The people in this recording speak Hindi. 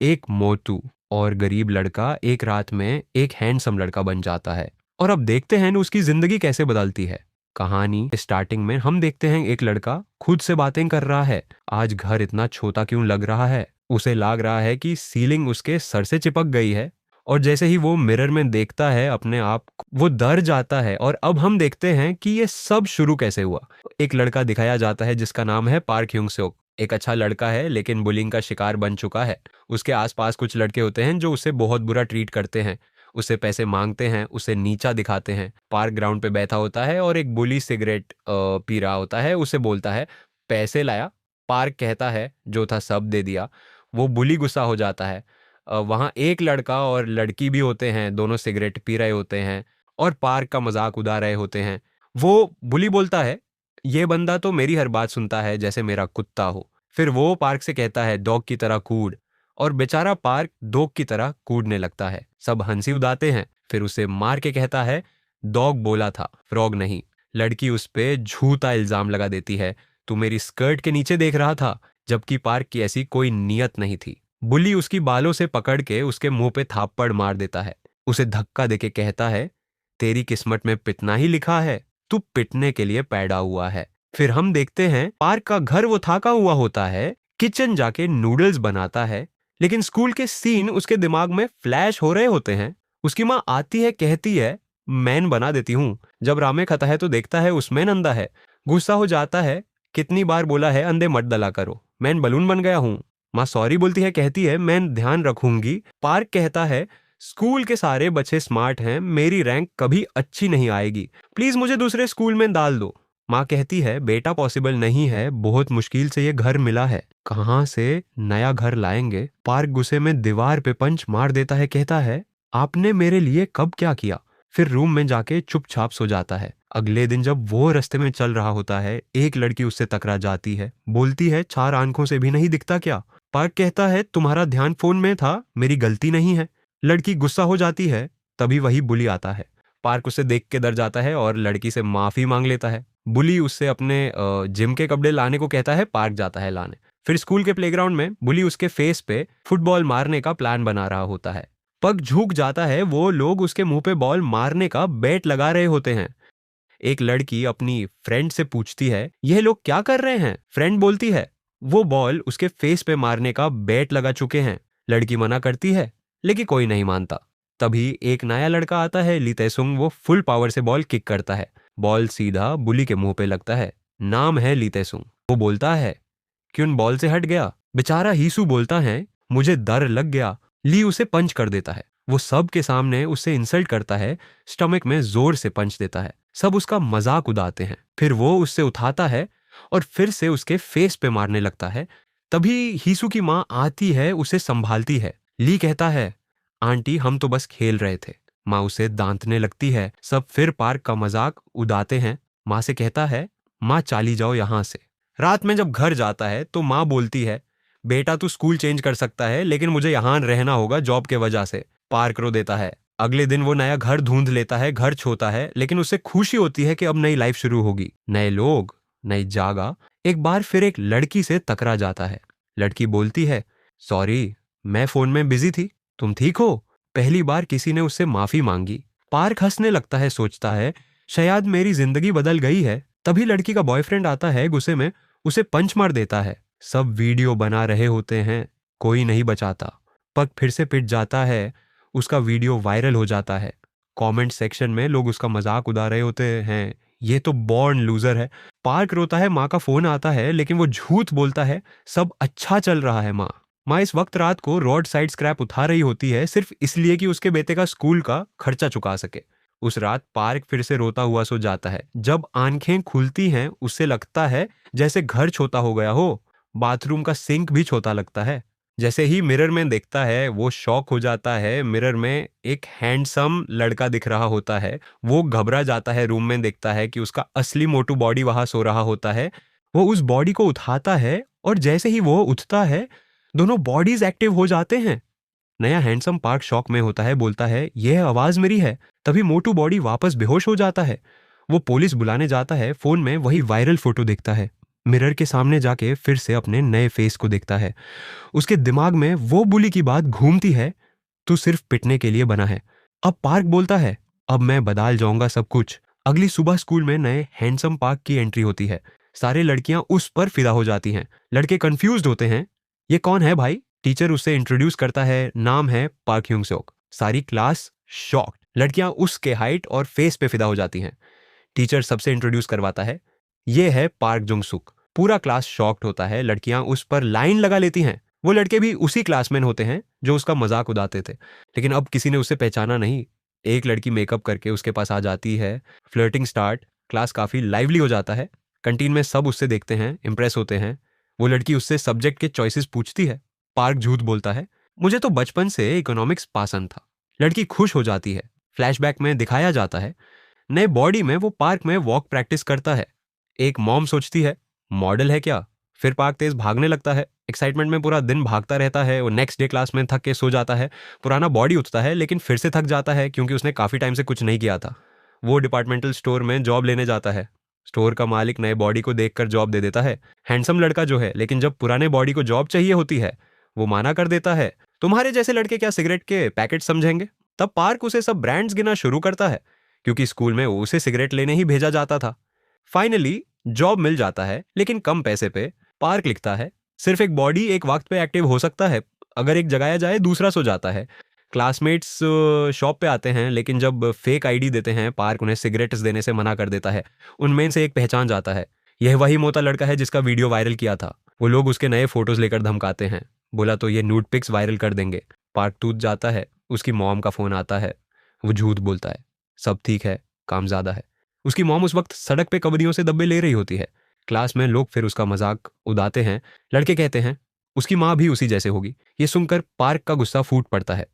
एक मोटू और गरीब लड़का एक रात में एक हैंडसम लड़का बन जाता है। और अब देखते हैं ना उसकी जिंदगी कैसे बदलती है। कहानी स्टार्टिंग में हम देखते हैं एक लड़का खुद से बातें कर रहा है। आज घर इतना छोटा क्यों लग रहा है? उसे लग रहा है कि सीलिंग उसके सर से चिपक गई है। और जैसे ही वो मिरर में देखता है अपने आप वो डर जाता है। और अब हम देखते हैं कि ये सब शुरू कैसे हुआ। एक लड़का दिखाया जाता है जिसका नाम है पार्क ह्यूंग सेok। एक अच्छा लड़का है लेकिन बुलिंग का शिकार बन चुका है। उसके आसपास कुछ लड़के होते हैं जो उसे बहुत बुरा ट्रीट करते हैं, उसे पैसे मांगते हैं, उसे नीचा दिखाते हैं। पार्क ग्राउंड पे बैठा होता है और एक बुली सिगरेट पी रहा होता है। उसे बोलता है पैसे लाया? पार्क कहता है जो था सब दे दिया। वो बुली गुस्सा हो जाता है। वहाँ एक लड़का और लड़की भी होते हैं, दोनों सिगरेट पी रहे होते हैं और पार्क का मजाक उड़ा रहे होते हैं। वो बुली बोलता है ये बंदा तो मेरी हर बात सुनता है जैसे मेरा कुत्ता हो। फिर वो पार्क से कहता है डॉग की तरह कूद। और बेचारा पार्क डॉग की तरह कूदने लगता है। सब हंसी उड़ाते हैं। फिर उसे मार के कहता है डॉग बोला था, फ्रॉग नहीं। लड़की उस पे झूठा इल्जाम लगा देती है, तू मेरी स्कर्ट के नीचे देख रहा था, जबकि पार्क की ऐसी कोई नियत नहीं थी। बुली उसकी बालों से पकड़ के उसके मुंह पे थाप्पड़ मार देता है। उसे धक्का देके कहता है तेरी किस्मत में पिटना ही लिखा है, तू पिटने के लिए पैदा हुआ है। फिर हम देखते हैं पार्क का घर वो थाका हुआ होता है, किचन जाके नूडल्स बनाता है। लेकिन स्कूल के सीन उसके दिमाग में फ्लैश हो रहे होते हैं। उसकी माँ आती है, कहती है मैन बना देती हूँ। जब रामे खाता है तो देखता है उसमें अंधा है। गुस्सा हो जाता है, कितनी बार बोला है अंधे मत डला करो, मैं बलून बन गया हूँ। माँ सॉरी बोलती है, कहती है मैं ध्यान रखूंगी। पार्क कहता है स्कूल के सारे बच्चे स्मार्ट हैं, मेरी रैंक कभी अच्छी नहीं आएगी, प्लीज मुझे दूसरे स्कूल में डाल दो। माँ कहती है बेटा पॉसिबल नहीं है, बहुत मुश्किल से ये घर मिला है, कहाँ से नया घर लाएंगे। पार्क गुस्से में दीवार पे पंच मार देता है, कहता है आपने मेरे लिए कब क्या किया। फिर रूम में जाके चुपचाप सो जाता है। अगले दिन जब वो रास्ते में चल रहा होता है, एक लड़की उससे टकरा जाती है, बोलती है चार आंखों से भी नहीं दिखता क्या। पार्क कहता है तुम्हारा ध्यान फोन में था, मेरी गलती नहीं है। लड़की गुस्सा हो जाती है, तभी वही बुली आता है। पार्क उसे देख के डर जाता है और लड़की से माफी मांग लेता है। बुली उससे अपने जिम के कपड़े लाने को कहता है, पार्क जाता है लाने। फिर स्कूल के प्लेग्राउंड में बुली उसके फेस पे फुटबॉल मारने का प्लान बना रहा होता है। पग झुक जाता है, वो लोग उसके मुंह पे बॉल मारने का बेट लगा रहे होते हैं। एक लड़की अपनी फ्रेंड से पूछती है यह लोग क्या कर रहे हैं। फ्रेंड बोलती है वो बॉल उसके फेस पे मारने का बेट लगा चुके हैं। लड़की मना करती है लेकिन कोई नहीं मानता। तभी एक नया लड़का आता है, ली तैसुंग। वो फुल पावर से बॉल किक करता है, बॉल सीधा बुली के मुंह पे लगता है। नाम है ली तैसुंग। वो बोलता है क्यों बॉल से हट गया। बेचारा हीसू बोलता है मुझे डर लग गया। ली उसे पंच कर देता है। वो सब के सामने उससे इंसल्ट करता है, स्टमक में जोर से पंच देता है। सब उसका मजाक उड़ाते हैं। फिर वो उससे उठाता है और फिर से उसके फेस पे मारने लगता है। तभी हीसू की माँ आती है, उसे संभालती है। ली कहता है आंटी हम तो बस खेल रहे थे। माँ उसे दांतने लगती है। सब फिर पार्क का मजाक उड़ाते हैं। माँ से कहता है माँ चाली जाओ यहाँ से। रात में जब घर जाता है तो माँ बोलती है बेटा तू स्कूल चेंज कर सकता है लेकिन मुझे यहाँ रहना होगा जॉब के वजह से। पार्क रो देता है। अगले दिन वो नया घर ढूंढ लेता है, घर छोटा है लेकिन उसे खुशी होती है कि अब नई लाइफ शुरू होगी, नए लोग, नई जगह। एक बार फिर एक लड़की से टकरा जाता है। लड़की बोलती है सॉरी मैं फोन में बिजी थी, तुम ठीक हो। पहली बार किसी ने उससे माफी मांगी। पार्क हंसने लगता है, सोचता है शायद मेरी जिंदगी बदल गई है। तभी लड़की का बॉयफ्रेंड आता है, गुस्से में उसे पंच मार देता है। सब वीडियो बना रहे होते हैं, कोई नहीं बचाता। पग फिर से पिट जाता है, उसका वीडियो वायरल हो जाता है। कमेंट सेक्शन में लोग उसका मजाक उड़ा रहे होते हैं, ये तो बॉर्न लूजर है। पार्क रोता है, माँ का फोन आता है लेकिन वो झूठ बोलता है सब अच्छा चल रहा है। माँ माँ इस वक्त रात को रोड साइड स्क्रैप उठा रही होती है, सिर्फ इसलिए कि उसके बेटे का स्कूल का खर्चा चुका सके। उस रात पार्क फिर से रोता हुआ सो जाता है। जब आंखें खुलती हैं उसे लगता है जैसे घर छोटा हो गया हो, बाथरूम का सिंक भी छोटा लगता है। जैसे ही मिरर में देखता है वो शॉक हो जाता है। मिरर में एक हैंडसम लड़का दिख रहा होता है। वो घबरा जाता है, रूम में देखता है कि उसका असली मोटू बॉडी वहां सो रहा होता है। वो उस बॉडी को उठाता है और जैसे ही वो उठता है दोनों बॉडीज एक्टिव हो जाते हैं। नया हैंडसम पार्क शॉक में होता है, बोलता है यह आवाज मेरी है। तभी मोटू बॉडी वापस बेहोश हो जाता है। वो पुलिस बुलाने जाता है। फोन में वही वायरल फोटो दिखता है। मिरर के सामने जाके फिर से अपने नए फेस को देखता है। उसके दिमाग में वो बुली की बात घूमती है, तू सिर्फ पिटने के लिए बना है। अब पार्क बोलता है, अब मैं बदल जाऊंगा सब कुछ। अगली सुबह स्कूल में नए हैंडसम पार्क की एंट्री होती है। सारे लड़कियां उस पर फिदा हो जाती हैं। लड़के कंफ्यूज्ड होते हैं, ये कौन है भाई? टीचर उसे इंट्रोड्यूस करता है, नाम है पार्क ह्यूंग सोक। सारी क्लास शॉक्ड। लड़कियां उसके हाइट और फेस पे फिदा हो जाती हैं। टीचर सबसे इंट्रोड्यूस करवाता है, ये है पार्क जुंग सुक। पूरा क्लास शॉक्ड होता है। लड़कियां उस पर लाइन लगा लेती हैं। वो लड़के भी उसी क्लासमेन होते हैं जो उसका मजाक उड़ाते थे, लेकिन अब किसी ने उसे पहचाना नहीं। एक लड़की मेकअप करके उसके पास आ जाती है। Flirting start. क्लास काफी लाइवली हो जाता है। कंटीन में सब उससे देखते हैं, इंप्रेस होते हैं। वो लड़की उससे सब्जेक्ट के चॉइसेस पूछती है। पार्क झूठ बोलता है, मुझे तो बचपन से इकोनॉमिक्स पसंद था। लड़की खुश हो जाती है। फ्लैशबैक में दिखाया जाता है, नए बॉडी में वो पार्क में वॉक प्रैक्टिस करता है। एक मॉम सोचती है, मॉडल है क्या? फिर पार्क तेज भागने लगता है। एक्साइटमेंट में पूरा दिन भागता रहता है। वो नेक्स्ट डे क्लास में थक के सो जाता है। पुराना बॉडी उठता है, लेकिन फिर से थक जाता है क्योंकि उसने काफ़ी टाइम से कुछ नहीं किया था। वो डिपार्टमेंटल स्टोर में जॉब लेने जाता है। स्टोर का मालिक नए बॉडी को देखकर जॉब दे देता है। हैंडसम लड़का जो है, लेकिन जब पुराने बॉडी को जॉब चाहिए होती है, वो माना कर देता है। तुम्हारे जैसे लड़के क्या सिगरेट के पैकेट समझेंगे? तब पार्क उसे सब ब्रांड्स गिना शुरू करता है, क्योंकि स्कूल में उसे सिगरेट लेने ही भेजा जाता था। फाइनली जॉब मिल जाता है, लेकिन कम पैसे पे। पार्क लिखता है, सिर्फ एक बॉडी एक वक्त पे एक्टिव हो सकता है। अगर एक जगाया जाए दूसरा सो जाता है। क्लासमेट्स शॉप पे आते हैं, लेकिन जब फेक आईडी देते हैं, पार्क उन्हें सिगरेट्स देने से मना कर देता है। उनमें से एक पहचान जाता है, यह वही मोटा लड़का है जिसका वीडियो वायरल किया था। वो लोग उसके नए फोटोज लेकर धमकाते हैं, बोला तो ये न्यूड पिक्स वायरल कर देंगे। पार्क टूट जाता है। उसकी मॉम का फोन आता है। वो झूठ बोलता है, सब ठीक है, काम ज्यादा है। उसकी मॉम उस वक्त सड़क पे कबड्डियों से डब्बे ले रही होती है। क्लास में लोग फिर उसका मजाक उड़ाते हैं। लड़के कहते हैं, उसकी माँ भी उसी जैसे होगी। ये सुनकर पार्क का गुस्सा फूट पड़ता है।